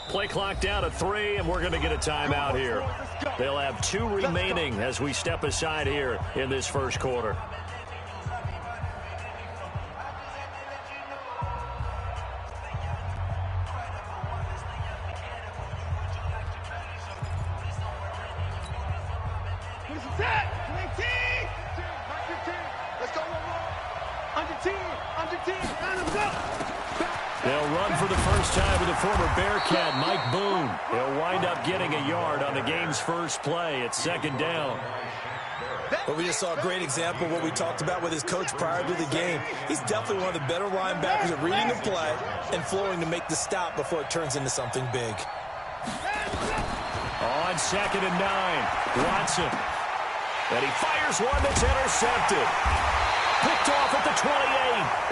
Play clock down to 3, and we're going to get a timeout here. They'll have 2 remaining as we step aside here in this first quarter. They'll run for the first time with the former Bearcat, Mike Boone. He'll wind up getting a yard on the game's first play. It's second down. Well, we just saw a great example of what we talked about with his coach prior to the game. He's definitely one of the better linebackers at reading the play and flowing to make the stop before it turns into something big. On 2nd and 9, Watson. And he fires one that's intercepted. Picked off at the 28,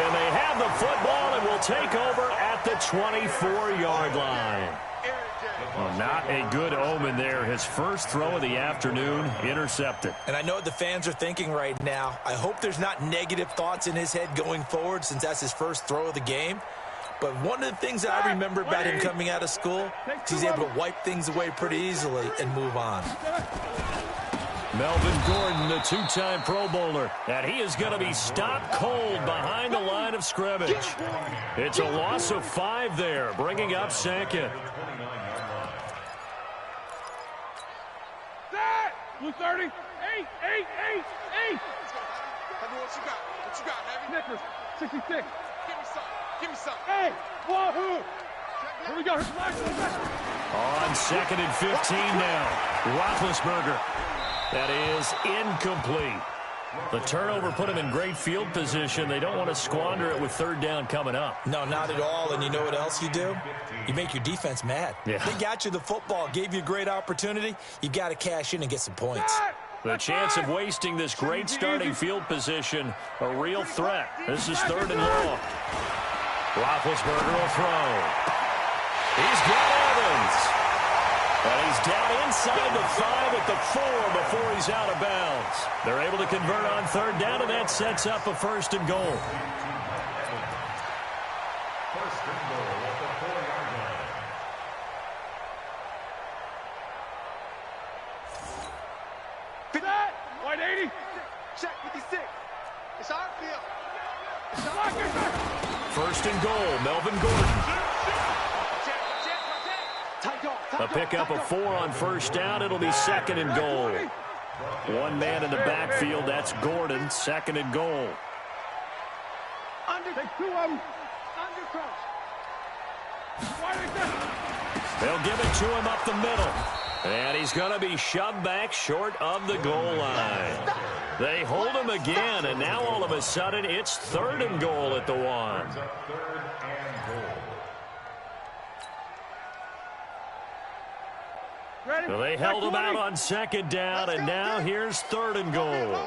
and they have the football and will take over at the 24-yard line. Well, not a good omen there. His first throw of the afternoon, intercepted. And I know what the fans are thinking right now. I hope there's not negative thoughts in his head going forward since that's his first throw of the game. But one of the things that I remember about him coming out of school is he's able to wipe things away pretty easily and move on. Melvin Gordon, the 2-time Pro Bowler, and he is going to be stopped cold behind the line of scrimmage. It's a loss of 5 there, bringing up 2nd. Blue 30, 8. Heavy, what you got? What you got, Heavy? Snickers, 66. Give me some. Hey, wahoo! Here we go. On 2nd and 15 now, Roethlisberger. That is incomplete. The turnover put him in great field position. They don't want to squander it with 3rd down coming up. No, not at all. And you know what else you do? You make your defense mad. Yeah. They got you the football, gave you a great opportunity. You got to cash in and get some points. The chance of wasting this great starting field position, a real threat. This is 3rd and long. Roethlisberger will throw. He's got Evans. And he's down inside the 5 at the 4 before he's out of bounds. They're able to convert on 3rd down, and that sets up a 1st and goal. First and goal at the 4-yard line. Fit that! White 80. Check 56. It's our field. First and goal, Melvin Gordon. A pickup of 4 on 1st down. It'll be 2nd and goal. 1 man in the backfield. That's Gordon. 2nd and goal. They'll give it to him up the middle. And he's going to be shoved back short of the goal line. They hold him again, and now all of a sudden it's 3rd and goal at the 1. So they held him out on 2nd down, and now here's 3rd and goal.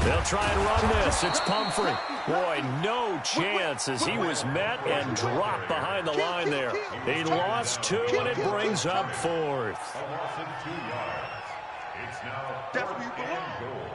They'll try and run this. It's Pumphrey. Boy, no chance as he was met and dropped behind the line there. He lost 2, and it brings up 4th. It's now 4th and goal.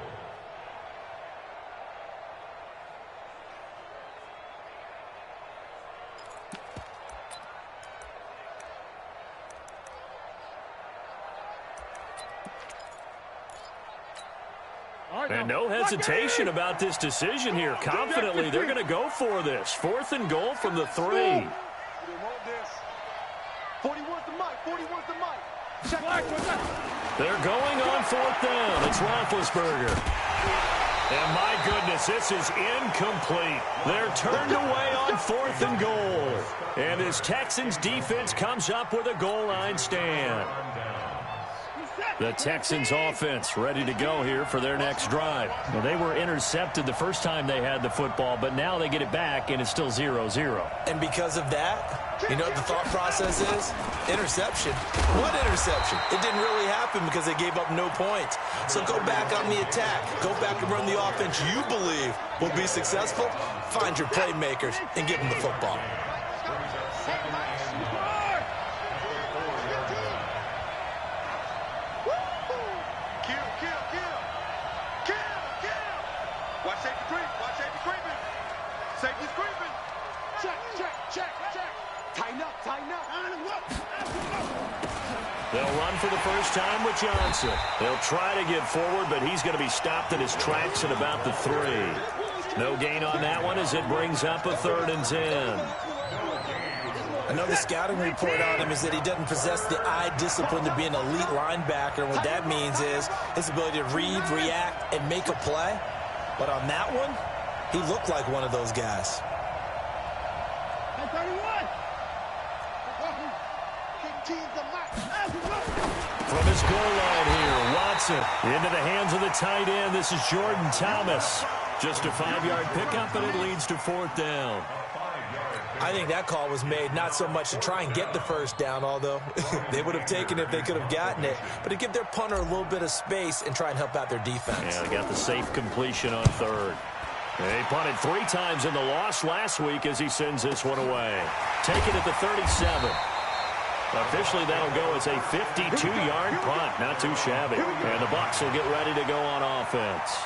And no hesitation about this decision here. Confidently, they're going to go for this. 4th and goal from the 3. 40 worth the mic. 40 worth the mic. They're going on 4th down. It's Roethlisberger. And my goodness, this is incomplete. They're turned away on 4th and goal. And this Texans defense comes up with a goal line stand. The Texans offense ready to go here for their next drive. Well, they were intercepted the first time they had the football, but now they get it back, and it's still 0-0. And because of that, you know what the thought process is? Interception. What interception? It didn't really happen because they gave up no points. So go back on the attack. Go back and run the offense you believe will be successful. Find your playmakers and give them the football. Watch safety creeping. Safety's creeping. Check. Tighten up, tighten up. They'll run for the first time with Johnson. They'll try to get forward, but he's going to be stopped in his tracks at about the 3. No gain on that one as it brings up a 3rd and 10. I know the scouting report on him is that he doesn't possess the eye discipline to be an elite linebacker. And what that means is his ability to read, react, and make a play. But on that one, he looked like one of those guys. From his goal line here, Watson into the hands of the tight end. This is Jordan Thomas. Just a 5-yard pickup, and it leads to 4th down. I think that call was made not so much to try and get the first down, although they would have taken it if they could have gotten it, but to give their punter a little bit of space and try and help out their defense. Yeah, they got the safe completion on 3rd. They punted 3 times in the loss last week as he sends this one away. Taken at the 37. Officially, that'll go as a 52-yard punt. Not too shabby. And the Bucs will get ready to go on offense.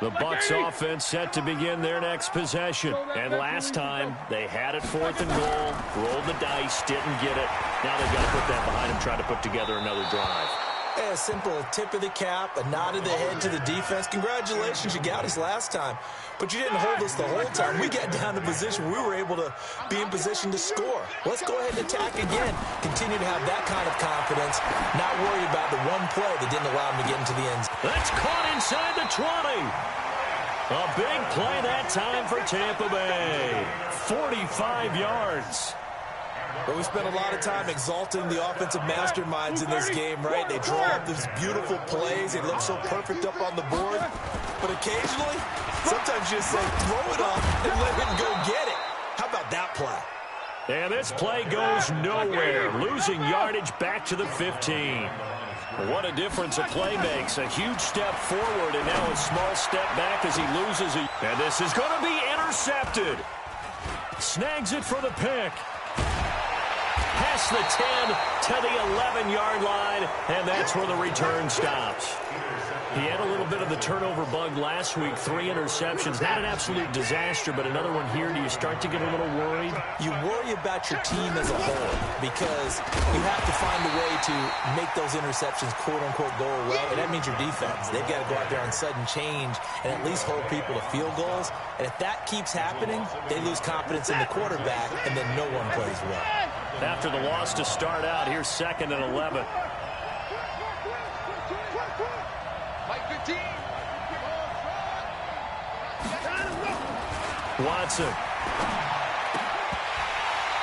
The Bucs offense set to begin their next possession. And last time, they had it 4th and goal, rolled the dice, didn't get it. Now they've got to put that behind them, try to put together another drive. A simple tip of the cap, a nod of the head to the defense. Congratulations, you got us last time. But you didn't hold us the whole time. We got down to position. We were able to be in position to score. Let's go ahead and attack again. Continue to have that kind of confidence. Not worry about the one play that didn't allow them to get into the end zone. That's caught inside the 20. A big play that time for Tampa Bay. 45 yards. But we spent a lot of time exalting the offensive masterminds in this game, right? They draw up these beautiful plays. They look so perfect up on the board. But occasionally, sometimes you just say, throw it up and let him go get it. How about that play? And this play goes nowhere. Losing yardage back to the 15. What a difference a play makes. A huge step forward and now a small step back as he loses it. And this is going to be intercepted. Snags it for the pick. Past the 10 to the 11-yard line, and that's where the return stops. He had a little bit of the turnover bug last week, 3 interceptions. Not an absolute disaster, but another one here. Do you start to get a little worried? You worry about your team as a whole because you have to find a way to make those interceptions, quote-unquote, go away, and that means your defense. They've got to go out there on sudden change and at least hold people to field goals. And if that keeps happening, they lose confidence in the quarterback, and then no one plays well. After the loss to start out, here's 2nd and 11. Watson.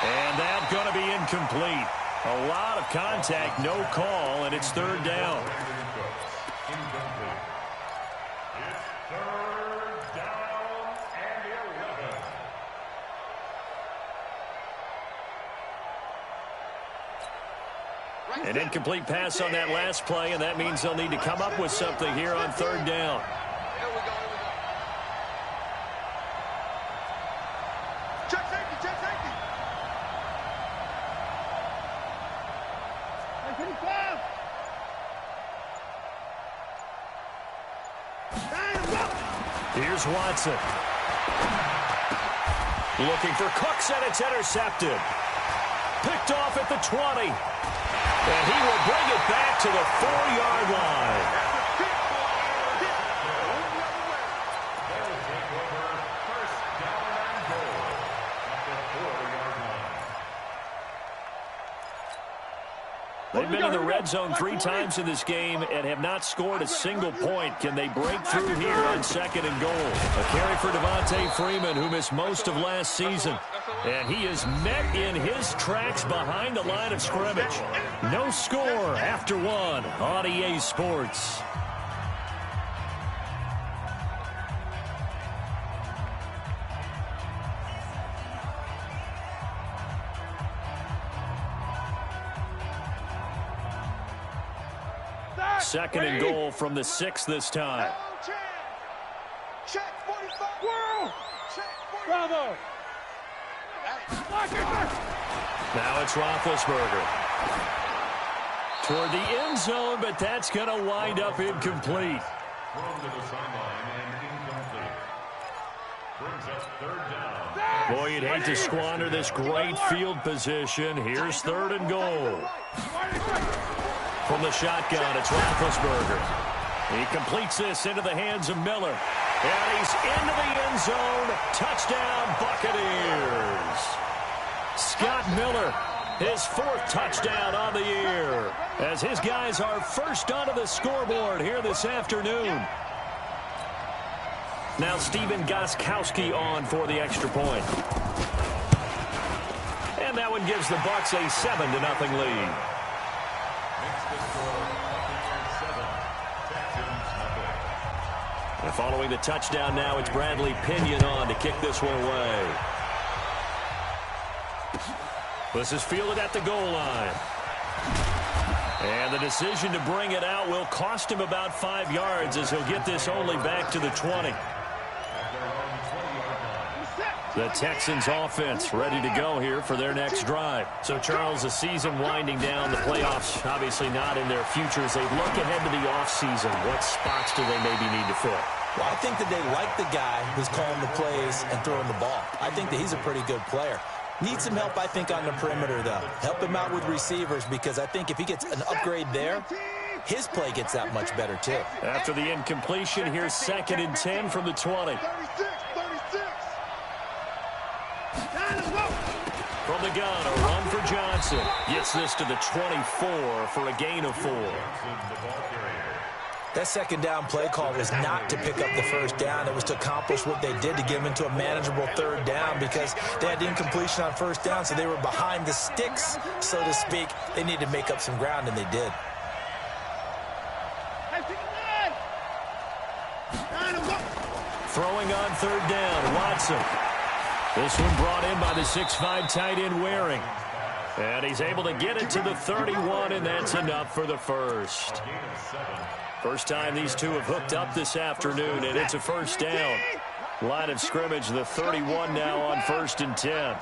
And that's going to be incomplete. A lot of contact, no call, and it's 3rd down. An incomplete pass on that last play, and that means they'll need to come up with something here on 3rd down. Here we go. Check safety, check safety. Here's Watson. Looking for Cooks, and it's intercepted. Picked off at the 20. And he will bring it back to the 4-yard line. They've been in the red zone 3 times in this game and have not scored a single point. Can they break through here on 2nd and goal? A carry for Devontae Freeman, who missed most of last season. And he is met in his tracks behind the line of scrimmage. No score after 1 on EA Sports. Second and goal from the 6 this time. Check 45. Bravo. Now it's Roethlisberger. Toward the end zone, but that's going to wind up incomplete. Thrown to the sideline and incomplete. Brings up third down. Boy, you'd hate to squander this great field position. Here's third and goal. From the shotgun, it's Roethlisberger. He completes this into the hands of Miller. And he's into the end zone. Touchdown, Buccaneers. Scott Miller, his 4th touchdown on the year, as his guys are first onto the scoreboard here this afternoon. Now Steven Gostkowski on for the extra point. And that one gives the Bucs a 7-0 lead. And following the touchdown now, it's Bradley Pinion on to kick this one away. This is fielded at the goal line. And the decision to bring it out will cost him about 5 yards, as he'll get this only back to the 20. The Texans offense ready to go here for their next drive. So, Charles, the season winding down, the playoffs obviously not in their future. As they look ahead to the offseason, what spots do they maybe need to fill? Well, I think that they like the guy who's calling the plays and throwing the ball. I think that he's a pretty good player. Needs some help, I think, on the perimeter, though. Help him out with receivers, because I think if he gets an upgrade there, his play gets that much better, too. After the incompletion, here's 2nd and 10 from the 20. From the gun, a run for Johnson. Gets this to the 24 for a gain of 4. That second down play call was not to pick up the first down. It was to accomplish what they did, to get them into a manageable third down, because they had the incompletion on first down, so they were behind the sticks, so to speak. They needed to make up some ground, and they did. Throwing on third down, Watson. This one brought in by the 6'5" tight end Waring. And he's able to get it to the 31, and that's enough for the first. First time these two have hooked up this afternoon, and it's a first down. Line of scrimmage, the 31 now on 1st and 10.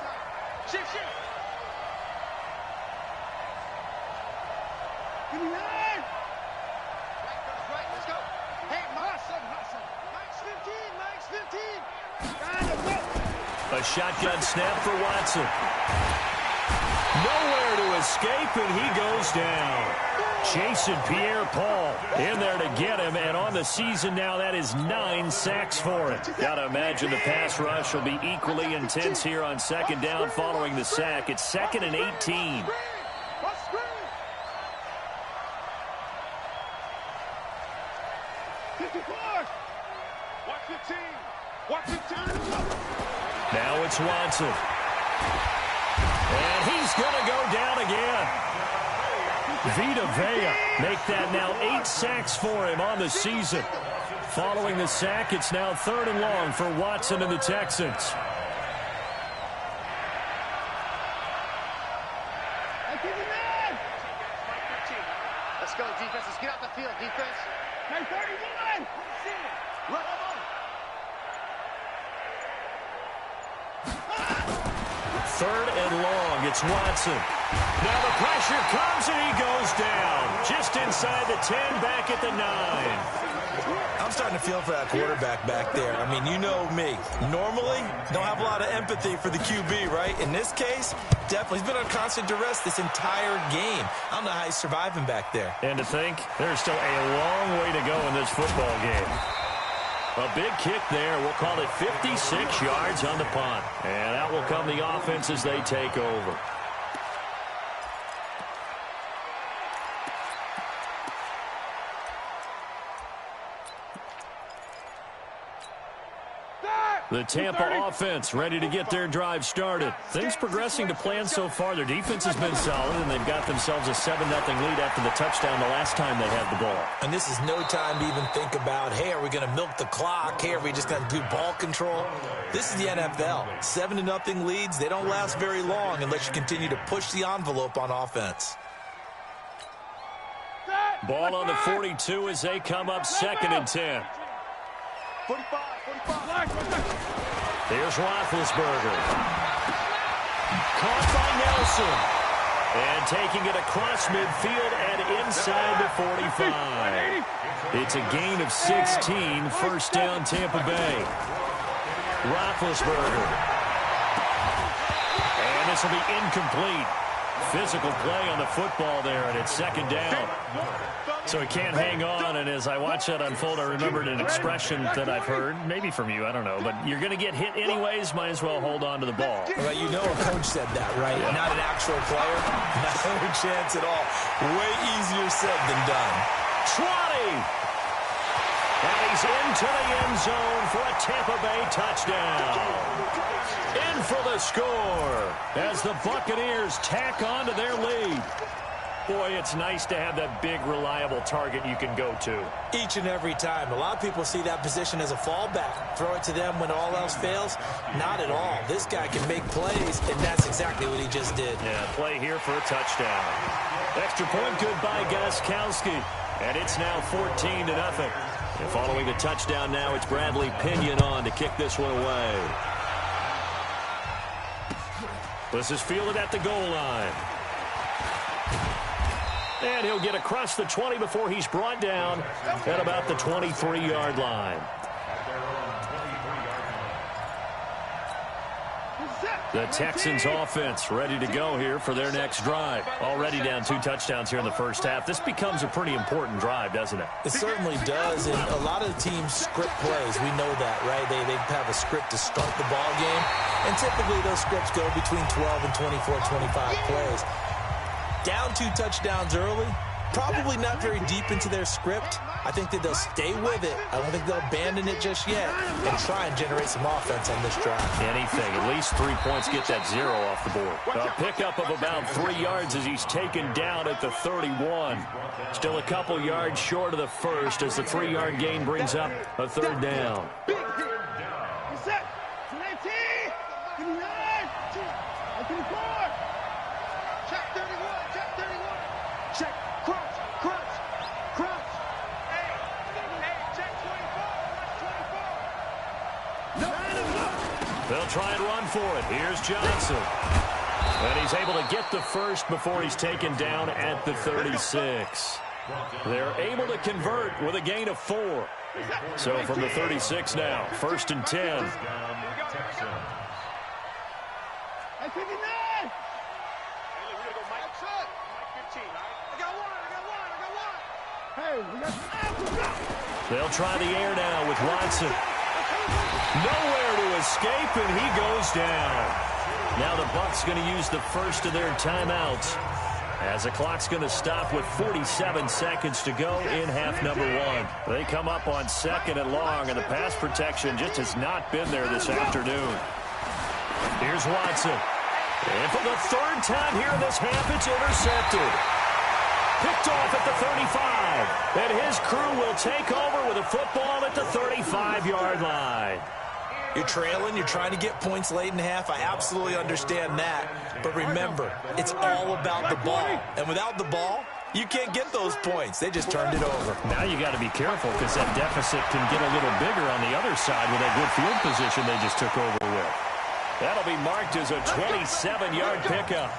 A shotgun snap for Watson. Nowhere to escape, and he goes down. Chasing Pierre-Paul in there to get him, and on the season now, that is 9 sacks for him. Got to imagine the pass rush will be equally intense here on 2nd down following the sack. It's 2nd and 18. Now it's Watson. And he's going to go down again. Vita Vea make that now 8 sacks for him on the season. Following the sack, it's now 3rd and long for Watson and the Texans. Let's go, defense. Let's get out the field, defense. 31. Third and long, it's Watson. Now the pressure comes and he goes down. Just inside the 10, back at the 9. I'm starting to feel for that quarterback back there. I mean, you know me. Normally, don't have a lot of empathy for the QB, right? In this case, definitely. He's been on constant duress this entire game. I don't know how he's surviving back there. And to think, there's still a long way to go in this football game. A big kick there. We'll call it 56 yards on the punt. And out will come the offense as they take over. The Tampa offense ready to get their drive started. Things progressing to plan so far. Their defense has been solid, and they've got themselves a 7-0 lead after the touchdown the last time they had the ball. And this is no time to even think about, hey, are we going to milk the clock? Hey, are we just going to do ball control? This is the NFL. 7-0 leads, they don't last very long unless you continue to push the envelope on offense. Ball on the 42 as they come up 2nd and 10. 45. Here's Roethlisberger. Caught by Nelson. And taking it across midfield and inside the 45. It's a gain of 16, first down Tampa Bay. Roethlisberger. And this will be incomplete. Physical play on the football there, and it's second down. So he can't hang on, and as I watch that unfold, I remembered an expression that I've heard, maybe from you, I don't know, but you're going to get hit anyways, might as well hold on to the ball. Well, you know a coach said that, right? Yeah. Not an actual player. No chance at all. Way easier said than done. 20! And he's into the end zone for a Tampa Bay touchdown. In for the score as the Buccaneers tack on to their lead. Boy, it's nice to have that big, reliable target you can go to. Each and every time. A lot of people see that position as a fallback. Throw it to them when all else fails. Not at all. This guy can make plays, and that's exactly what he just did. Yeah, play here for a touchdown. Extra point good by Gostkowski. And it's now 14-0. And following the touchdown now, it's Bradley Pinion on to kick this one away. This is fielded at the goal line. And he'll get across the 20 before he's brought down at about the 23-yard line. The Texans offense ready to go here for their next drive. Already down 2 touchdowns here in the first half. This becomes a pretty important drive, doesn't it? It certainly does, and a lot of the teams script plays. We know that, right? They have a script to start the ball game, and typically those scripts go between 12 and 24, 25 plays. Down 2 touchdowns early, probably not very deep into their script. I think that they'll stay with it. I don't think they'll abandon it just yet and try and generate some offense on this drive. Anything. At least 3 points, get that 0 off the board. A pickup of about 3 yards as he's taken down at the 31. Still a couple yards short of the first as the 3-yard gain brings up a third down. They'll try and run for it. Here's Johnson. And he's able to get the first before he's taken down at the 36. They're able to convert with a gain of 4. So from the 36 now, 1st and 10. They'll try the air now with Watson. Nowhere to escape, and he goes down. Now the Bucs going to use the first of their timeouts as the clock's going to stop with 47 seconds to go in half number 1. They come up on 2nd and long, and the pass protection just has not been there this afternoon. Here's Watson. And for the 3rd time here in this half, it's intercepted. Picked off at the 35. And his crew will take over with a football at the 35-yard line. You're trailing, you're trying to get points late in half. I absolutely understand that. But remember, it's all about the ball. And without the ball, you can't get those points. They just turned it over. Now you got to be careful because that deficit can get a little bigger on the other side with that good field position they just took over with. That'll be marked as a 27-yard pickup.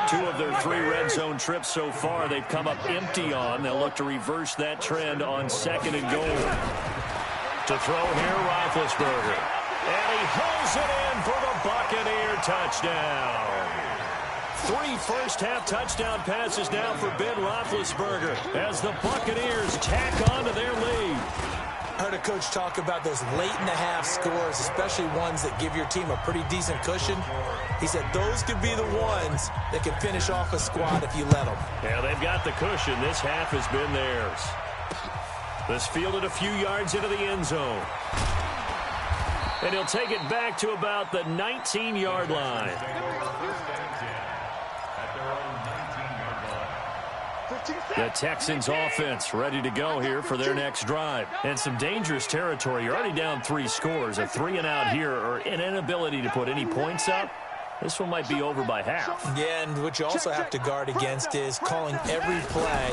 2 of their 3 red zone trips so far, they've come up empty on. They'll look to reverse that trend on 2nd and goal. To throw here, Roethlisberger. And he hauls it in for the Buccaneer touchdown. 3 first-half touchdown passes now for Ben Roethlisberger as the Buccaneers tack on to their lead. I heard a coach talk about those late-in-the-half scores, especially ones that give your team a pretty decent cushion. He said those could be the ones that can finish off a squad if you let them. Yeah, they've got the cushion. This half has been theirs. This fielded a few yards into the end zone. And he'll take it back to about the 19-yard line. The Texans offense ready to go here for their next drive. And some dangerous territory. You're already down 3 scores. A 3-and-out here or an inability to put any points up. This one might be over by half. Yeah, and what you also have to guard against is calling every play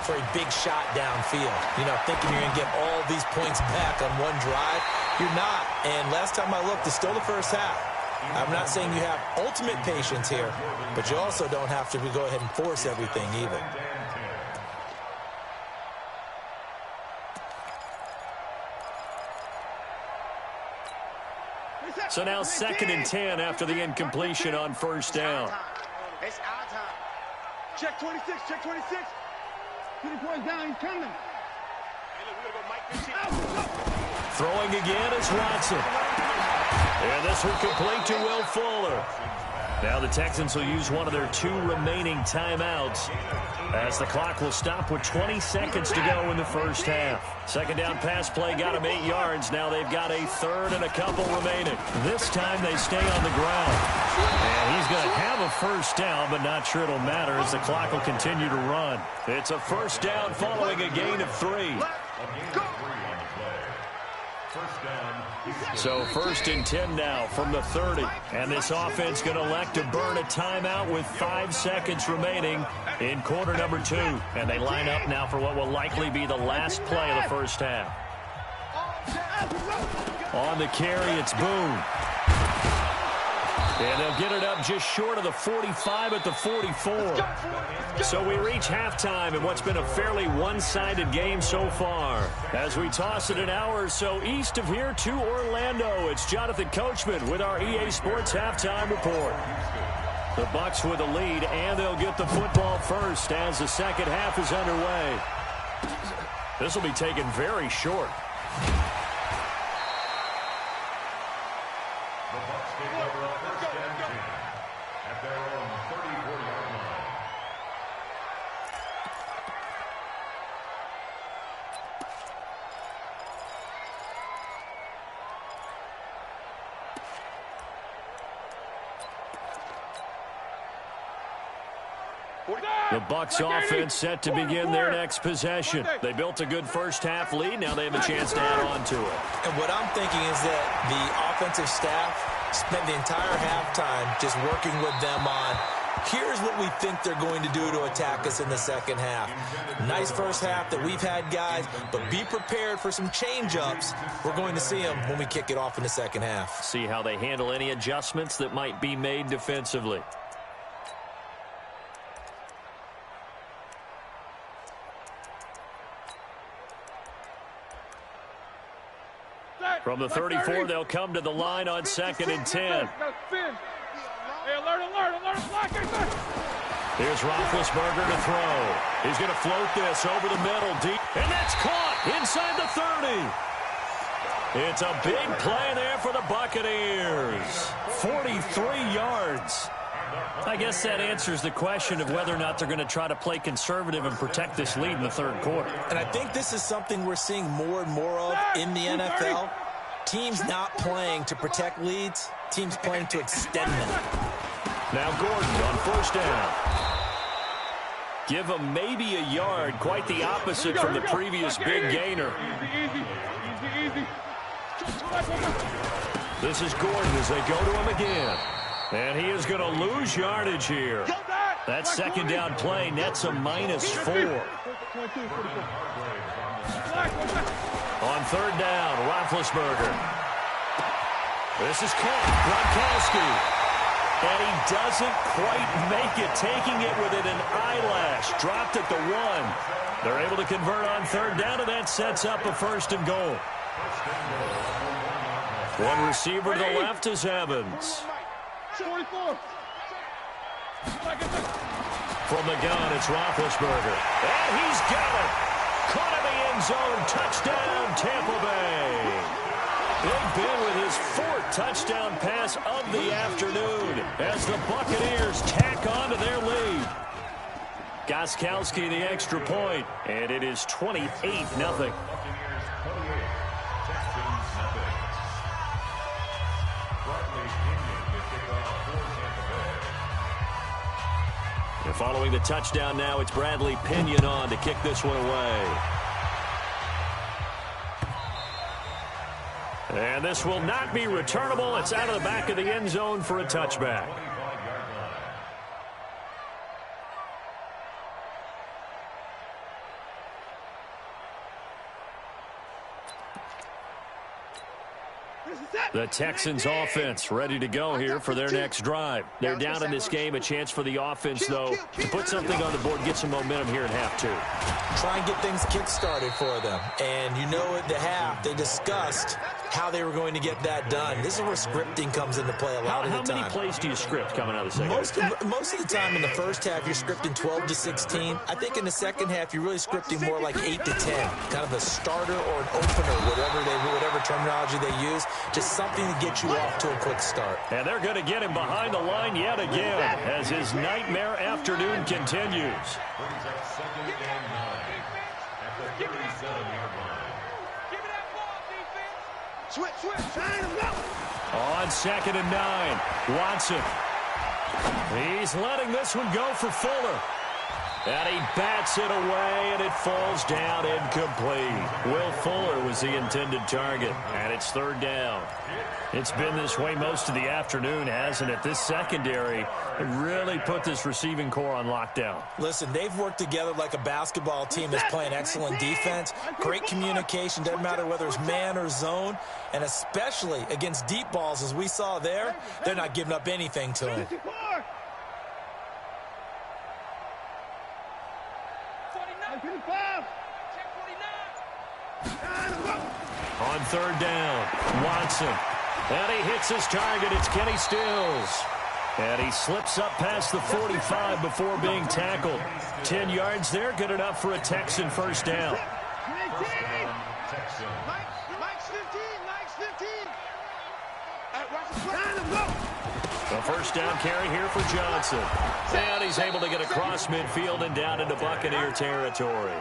for a big shot downfield. You know, thinking you're going to get all these points back on one drive. You're not. And last time I looked, it's still the first half. I'm not saying you have ultimate patience here, but you also don't have to go ahead and force everything either. So now 2nd and 10 after the incompletion on first down. It's our time. Check 26, check 26. 20 points down, he's coming. Throwing again is Watson. And this will complete to Will Fuller. Now the Texans will use one of their 2 remaining timeouts as the clock will stop with 20 seconds to go in the first half. Second down pass play got them 8 yards. Now they've got a 3rd and a couple remaining. This time they stay on the ground. And he's going to have a first down, but not sure it'll matter as the clock will continue to run. It's a first down following a gain of 3. So 1st and 10 now from the 30. And this offense going to elect to burn a timeout with 5 seconds remaining in quarter number 2. And they line up now for what will likely be the last play of the first half. On the carry, it's Boone. And they'll get it up just short of the 45 at the 44. So we reach halftime in what's been a fairly one-sided game so far. As we toss it an hour or so east of here to Orlando, it's Jonathan Coachman with our EA Sports Halftime Report. The Bucs with a lead, and they'll get the football first as the second half is underway. This will be taken very short. The Bucs offense set to begin their next possession. They built a good first half lead. Now they have a chance to add on to it. And what I'm thinking is that the offensive staff spent the entire halftime just working with them on, here's what we think they're going to do to attack us in the second half. Nice first half that we've had, guys, but be prepared for some change-ups. We're going to see them when we kick it off in the second half. See how they handle any adjustments that might be made defensively. From the 34, they'll come to the line on 2nd and 10. Hey, alert, block it. Here's Roethlisberger to throw. He's going to float this over the middle deep. And that's caught inside the 30. It's a big play there for the Buccaneers. 43 yards. I guess that answers the question of whether or not they're going to try to play conservative and protect this lead in the third quarter. And I think this is something we're seeing more and more of in the NFL. Teams not playing to protect leads, teams playing to extend them. Now Gordon on first down. Give him maybe a yard, quite the opposite from the previous big gainer. Easy. This is Gordon as they go to him again. And he is going to lose yardage here. That second down play nets a -4. On third down, Roethlisberger. This is caught. Gronkowski. And he doesn't quite make it, taking it within an eyelash. Dropped at the 1. They're able to convert on third down, and that sets up a 1st and goal. One receiver to the left is Evans. 44. From the gun, it's Roethlisberger. And he's got it. Caught in the end zone. Touchdown, Tampa Bay. Big Ben with his 4th touchdown pass of the afternoon as the Buccaneers tack on to their lead. Gostkowski the extra point, and it is 28-0. And following the touchdown now, it's Bradley Pinion on to kick this one away. And this will not be returnable. It's out of the back of the end zone for a touchback. The Texans offense ready to go here for their next drive. They're down in this game. A chance for the offense, though, to put something on the board, get some momentum here in half 2. Try and get things kick-started for them. And you know at the half, they discussed how they were going to get that done. This is where scripting comes into play a lot of the time. How many plays do you script coming out of the second? Most of the time in the first half, you're scripting 12 to 16. I think in the second half, you're really scripting more like 8 to 10. Kind of a starter or an opener, whatever terminology they use. Just something to get you off to a quick start. And they're going to get him behind the line yet again as his nightmare afternoon continues. Brings up 2nd and 9 at the 37-yard line. Give me that ball, defense. Switch. Sign him up. On 2nd and 9, Watson. He's letting this one go for Fuller. And he bats it away, and it falls down incomplete. Will Fuller was the intended target, and it's 3rd down. It's been this way most of the afternoon, hasn't it? This secondary really put this receiving core on lockdown. Listen, they've worked together like a basketball team that's playing excellent defense. Great communication, doesn't matter whether it's man or zone. And especially against deep balls, as we saw there, they're not giving up anything to him. On 3rd down, Watson. And he hits his target. It's Kenny Stills. And he slips up past the 45 before being tackled. 10 yards there, good enough for a Texan first down. Texans. Mike's 15. A first down carry here for Johnson. And he's able to get across midfield and down into Buccaneer territory.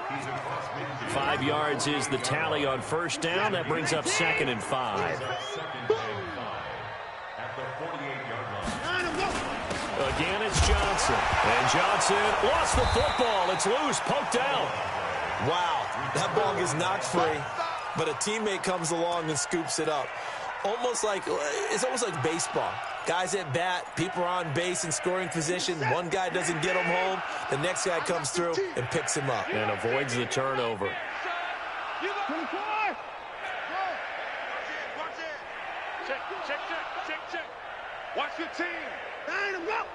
5 yards is the tally on first down. That brings up 2nd and 5. At the 48-yard line. Again, it's Johnson. And Johnson lost the football. It's loose, poked out. Wow, that ball gets knocked free, but a teammate comes along and scoops it up. It's almost like baseball. Guys at bat, people are on base in scoring position. One guy doesn't get him home. The next guy comes through and picks him up. And avoids the turnover. Check. Watch your team. Sign him up.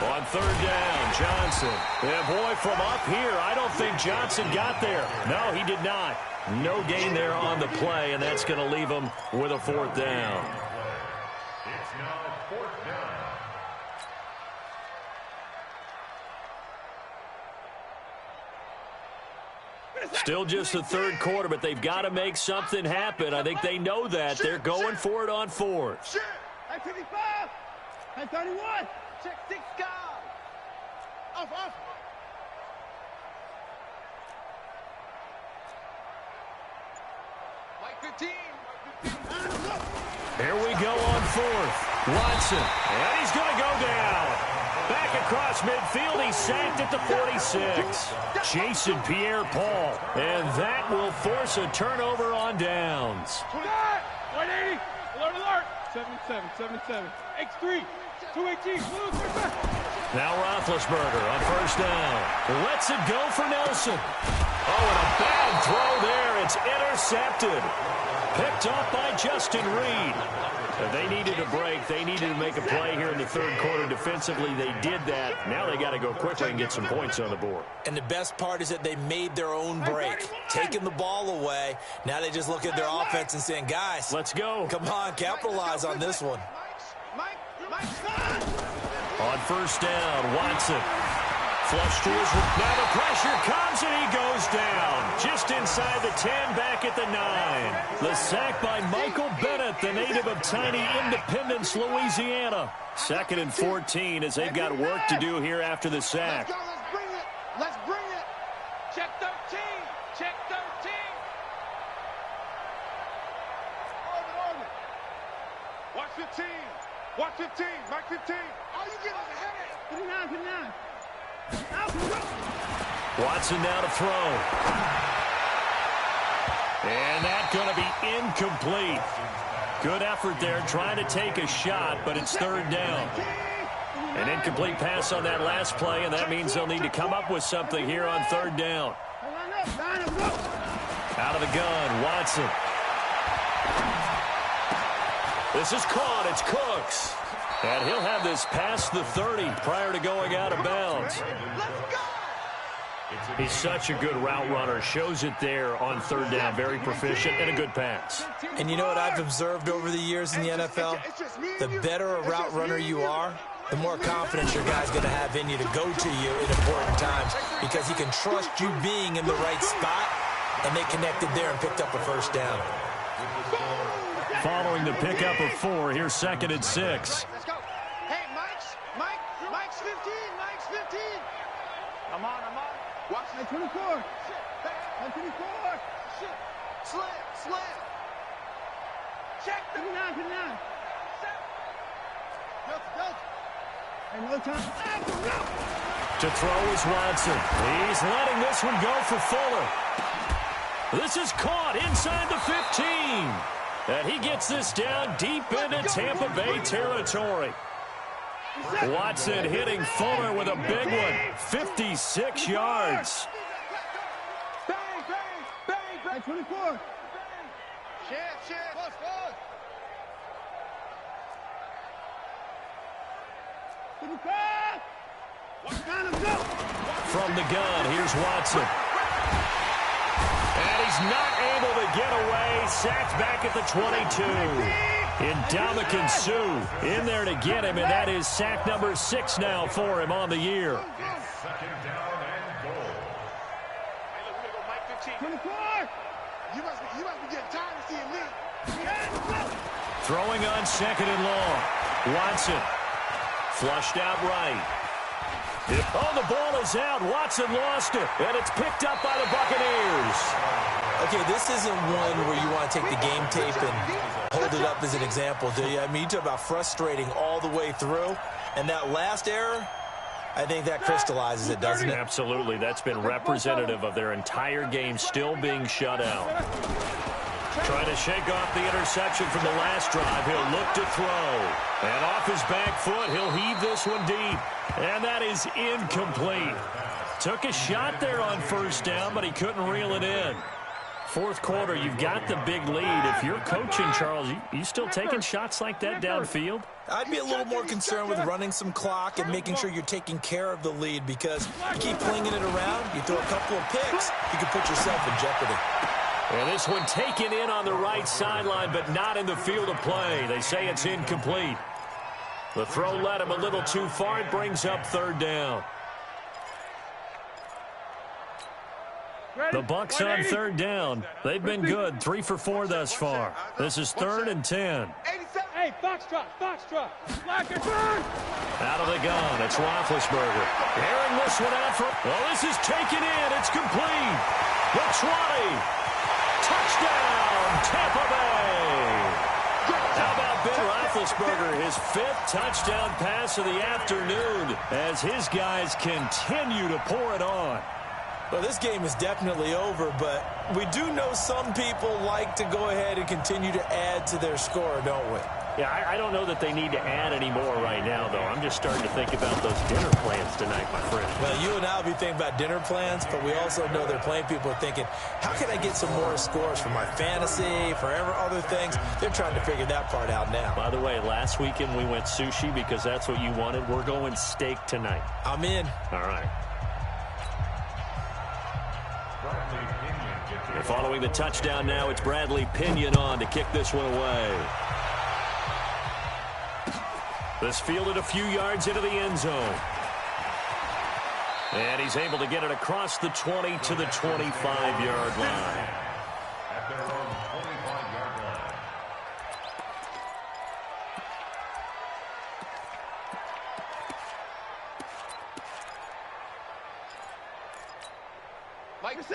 On 3rd down, Johnson. And boy, from up here, I don't think Johnson got there. No, he did not. No gain there on the play, and that's going to leave him with a 4th down. It's now 4th down. Still just the 3rd quarter, but they've got to make something happen. I think they know that. They're going for it on 4th. I 25. I 31. Check 6 guys. Off. Like 15. Here we go on 4th. Watson. And he's going to go down. Back across midfield. He's sacked at the 46. Jason Pierre-Paul. And that will force a turnover on downs. 180. Alert. 77. X3. 218. Now Roethlisberger on first down. Lets it go for Nelson. Oh, and a bad throw there. It's intercepted. Picked off by Justin Reed. They needed a break. They needed to make a play here in the 3rd quarter defensively. They did that. Now they got to go quickly and get some points on the board. And the best part is that they made their own break, taking the ball away. Now they just look at their offense and saying, guys, let's go. Come on, capitalize on this one. On first down, Watson. Flush to his... Now the pressure comes and he goes down. Just inside the 10, back at the 9. The sack by Michael Bennett, the native of tiny Independence, Louisiana. 2nd and 14 as they've got work to do here after the sack. Let's bring it. Check 13. Check 13. Orbit. Watch 15. Watch 15. Mike 15. Oh, you get us a headache. 59. Watson now to throw. And that's going to be incomplete. Good effort there trying to take a shot, but it's 3rd down. An incomplete pass on that last play, and that means they'll need to come up with something here on 3rd down. Out of the gun, Watson. This is caught. It's Cooks. And he'll have this past the 30 prior to going out of bounds. He's such a good route runner. Shows it there on third down. Very proficient and a good pass. And you know what I've observed over the years in the NFL? The better a route runner you are, the more confidence your guy's going to have in you to go to you in important times because he can trust you being in the right spot, and they connected there and picked up a first down. Following the pickup of 4, here's 2nd and 6. Let's go. Hey, Mike's 15. Mike's 15. I'm on. Watch. 24. 24. Slam. Check. 59. No time. To throw is Watson. He's letting this one go for Fuller. This is caught inside the 15. And he gets this down deep into Tampa Bay territory. Watson hitting Fuller with a big one. 56 yards. Bang. 24. Shit. From the gun, here's Watson. And he's not able to get away. Sacked back at the 22. Ndamukong Suh in there to get him, and that is sack number 6 now for him on the year. 2nd down and goal. Hey, look, we're going to go Mike 15. 24. You must be getting tired of seeing me. Throwing on 2nd and long. Watson flushed out right. Oh, the ball is out. Watson lost it, and it's picked up by the Buccaneers. Okay, this isn't one where you want to take the game tape and hold it up as an example, do you? I mean, you talk about frustrating all the way through, and that last error, I think that crystallizes it, doesn't it? Absolutely. That's been representative of their entire game still being shut out. Trying to shake off the interception from the last drive. He'll look to throw. And off his back foot, he'll heave this one deep. And that is incomplete. Took a shot there on first down, but he couldn't reel it in. Fourth quarter, you've got the big lead. If you're coaching, Charles, you still taking shots like that downfield? I'd be a little more concerned with running some clock and making sure you're taking care of the lead, because you keep flinging it around, you throw a couple of picks, you can put yourself in jeopardy. And this one taken in on the right sideline, but not in the field of play. They say it's incomplete. The throw led him a little too far. It brings up third down. The Bucs on third down. They've been good. 3 for 4 thus far. This is 3rd and 10. Hey, Foxtrot. Out of the gun, it's Roethlisberger. Airing this one out for... Well, this is taken in. It's complete. The 20. Touchdown, Tampa Bay. How about Ben Roethlisberger, his 5th touchdown pass of the afternoon as his guys continue to pour it on. Well, this game is definitely over, but we do know some people like to go ahead and continue to add to their score, don't we? Yeah, I don't know that they need to add any more right now, though. I'm just starting to think about those dinner plans tonight, my friend. Well, you and I will be thinking about dinner plans, but we also know there are plenty of people are thinking, how can I get some more scores for my fantasy, for other things? They're trying to figure that part out now. By the way, last weekend we went sushi because that's what you wanted. We're going steak tonight. I'm in. All right. And following the touchdown now, it's Bradley Pinion on to kick this one away. This fielded a few yards into the end zone. And he's able to get it across the 20 to the 25-yard line. At their own 25-yard line.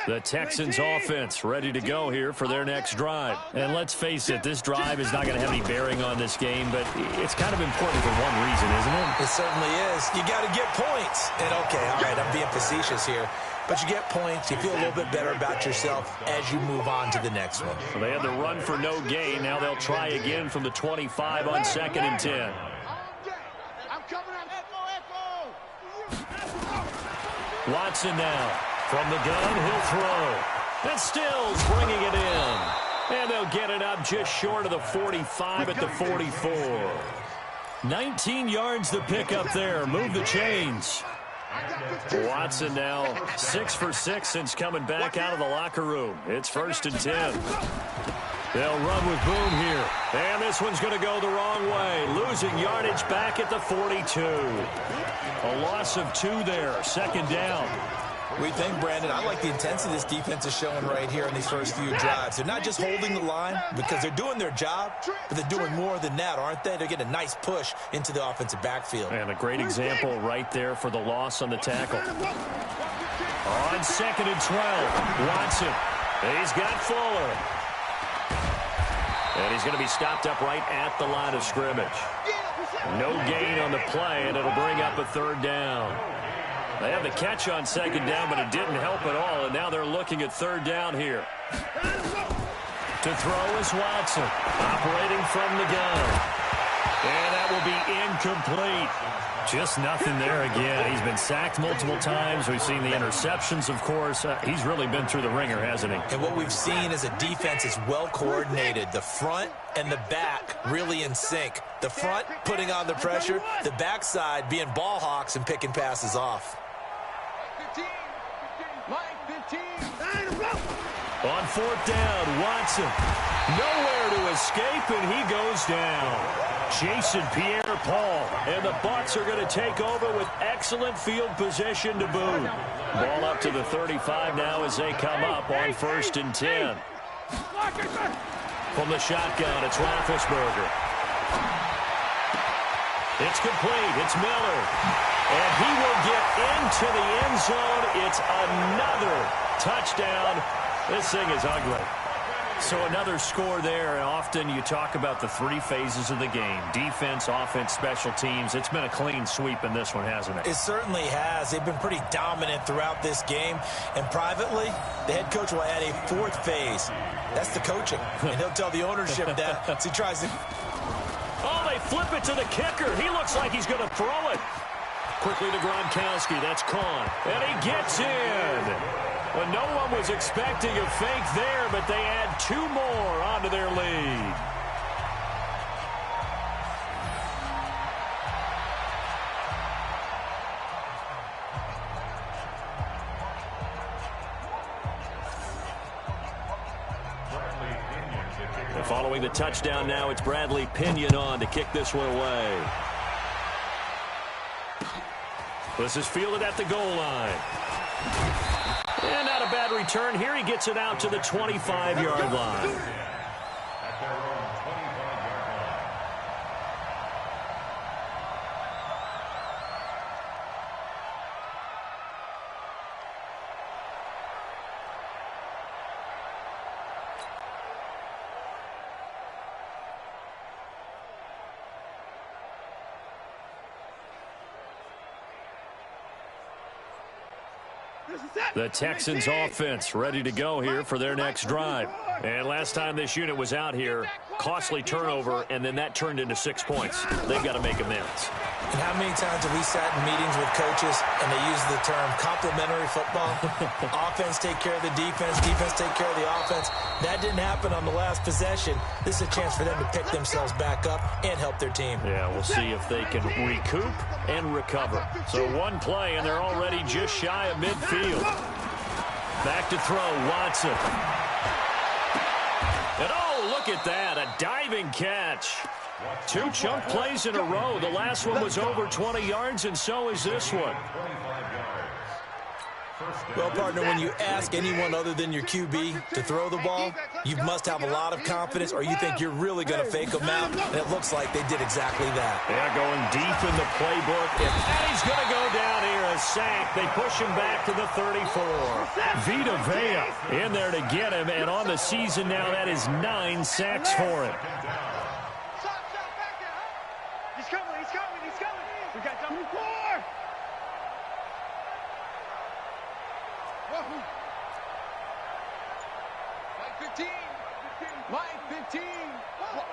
The Texans offense ready to go here for their next drive. And let's face it, this drive is not going to have any bearing on this game, but it's kind of important for one reason, isn't it? It certainly is. You got to get points. And okay, all right, I'm being facetious here. But you get points, you feel a little bit better about yourself as you move on to the next one. So they had the run for no gain. Now they'll try again from the 25 on 2nd and 10. Watson now. From the gun, he'll throw. And Stills bringing it in. And they'll get it up just short of the 45 at the 44. 19 yards to pick up there. Move the chains. Watson now 6 for 6 since coming back out of the locker room. It's 1st and 10. They'll run with Boom here. And this one's going to go the wrong way. Losing yardage back at the 42. A loss of 2 there. 2nd down. We think, Brandon, I like the intensity this defense is showing right here in these first few drives. They're not just holding the line because they're doing their job, but they're doing more than that, aren't they? They're getting a nice push into the offensive backfield. And a great example right there for the loss on the tackle. On 2nd and 12, Watson. He's got Fuller. And he's going to be stopped up right at the line of scrimmage. No gain on the play, and it'll bring up a 3rd down. They have the catch on 2nd down, but it didn't help at all, and now they're looking at 3rd down here. To throw is Watson, operating from the gun. And that will be incomplete. Just nothing there again. He's been sacked multiple times. We've seen the interceptions, of course. He's really been through the ringer, hasn't he? And what we've seen is a defense is well coordinated. The front and the back really in sync. The front putting on the pressure, the backside being ball hawks and picking passes off. 15. Mike, 15. On 4th down, Watson. Nowhere to escape, and he goes down. Jason Pierre-Paul, and the Bucs are going to take over with excellent field position to boot. Ball up to the 35 now as they come up on 1st and 10. From the shotgun, it's Roethlisberger. It's complete. It's Miller. And he will get into the end zone. It's another touchdown. This thing is ugly. So another score there, and often you talk about the 3 phases of the game. Defense, offense, special teams. It's been a clean sweep in this one, hasn't it? It certainly has. They've been pretty dominant throughout this game. And privately, the head coach will add a 4th phase. That's the coaching. And he'll tell the ownership that as he tries to... Oh, they flip it to the kicker. He looks like he's going to throw it. Quickly to Gronkowski. That's Kahn. And he gets in. Well, no one was expecting a fake there, but they add 2 more onto their lead. And following the touchdown now, it's Bradley Pinion on to kick this one away. This is fielded at the goal line. And not a bad return here. He gets it out to the 25-yard line. At their own 25-yard line. The Texans offense ready to go here for their next drive. And last time this unit was out here, costly turnover, and then that turned into 6 points. They've got to make amends. And how many times have we sat in meetings with coaches and they use the term complementary football? Offense take care of the defense, defense take care of the offense. That didn't happen on the last possession. This is a chance for them to pick themselves back up and help their team. Yeah, we'll see if they can recoup and recover. So 1 play, and they're already just shy of midfield. Back to throw, Watson. And oh, look at that, a diving catch. 2 chunk plays in a row. The last one was over 20 yards, and so is this one. Well, partner, when you ask anyone other than your QB to throw the ball, you must have a lot of confidence, or you think you're really going to fake them out, and it looks like they did exactly that. Yeah, going deep in the playbook, and he's going to go down here, a sack. They push him back to the 34. Vita Vea in there to get him, and on the season now, that is 9 sacks for him. He's coming, he's coming, he's coming. We got number 4. Mike 15. Mike 15.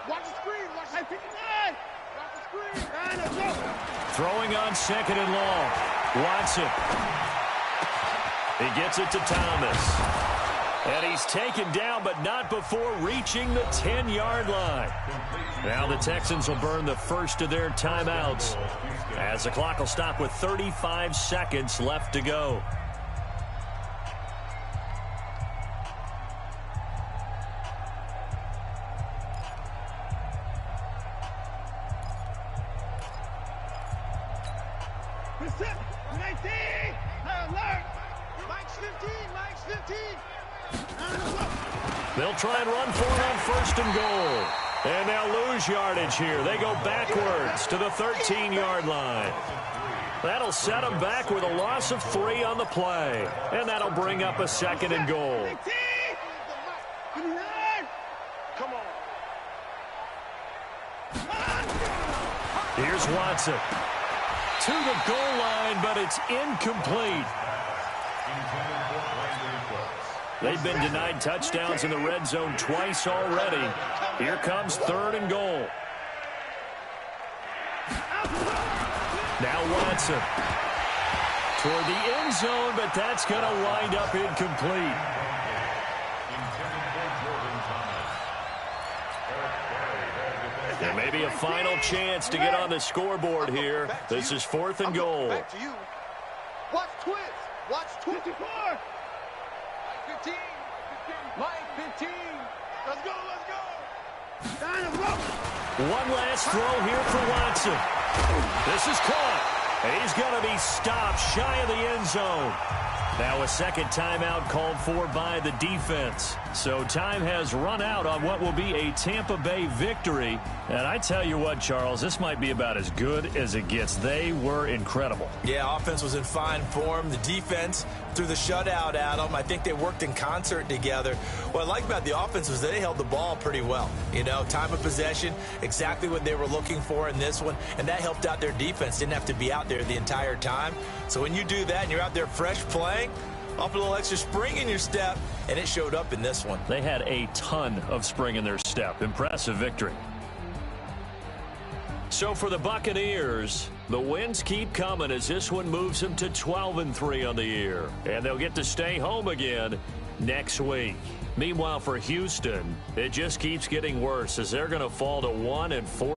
Watch the screen. Watch the 59. Watch the screen. Throwing on 2nd and long. Watson. He gets it to Thomas. And he's taken down, but not before reaching the 10-yard line. Now the Texans will burn the first of their timeouts as the clock will stop with 35 seconds left to go. They'll try and run for it on first and goal. And they'll lose yardage here. They go backwards to the 13-yard line. That'll set them back with a loss of 3 on the play. And that'll bring up a second and goal. Come on. Here's Watson. To the goal line, but it's incomplete. They've been denied touchdowns in the red zone twice already. Here comes third and goal. Now Watson. Toward the end zone, but that's going to wind up incomplete. There may be a final chance to get on the scoreboard here. This is fourth and goal. Back to you. Watch twins. Watch 24. 15. Mike, 15. Let's go, let's go. One last throw here for Watson. This is caught. He's going to be stopped shy of the end zone. Now a second timeout called for by the defense. So time has run out on what will be a Tampa Bay victory. And I tell you what, Charles, this might be about as good as it gets. They were incredible. Yeah, offense was in fine form. The defense threw the shutout at them. I think they worked in concert together. What I like about the offense was they held the ball pretty well. You know, time of possession, exactly what they were looking for in this one. And that helped out their defense. Didn't have to be out there the entire time. So when you do that and you're out there fresh playing, off a little extra spring in your step, and it showed up in this one. They had a ton of spring in their step. Impressive victory. So for the Buccaneers, the wins keep coming as this one moves them to 12-3 on the year. And they'll get to stay home again next week. Meanwhile, for Houston, it just keeps getting worse as they're going to fall to 1-4.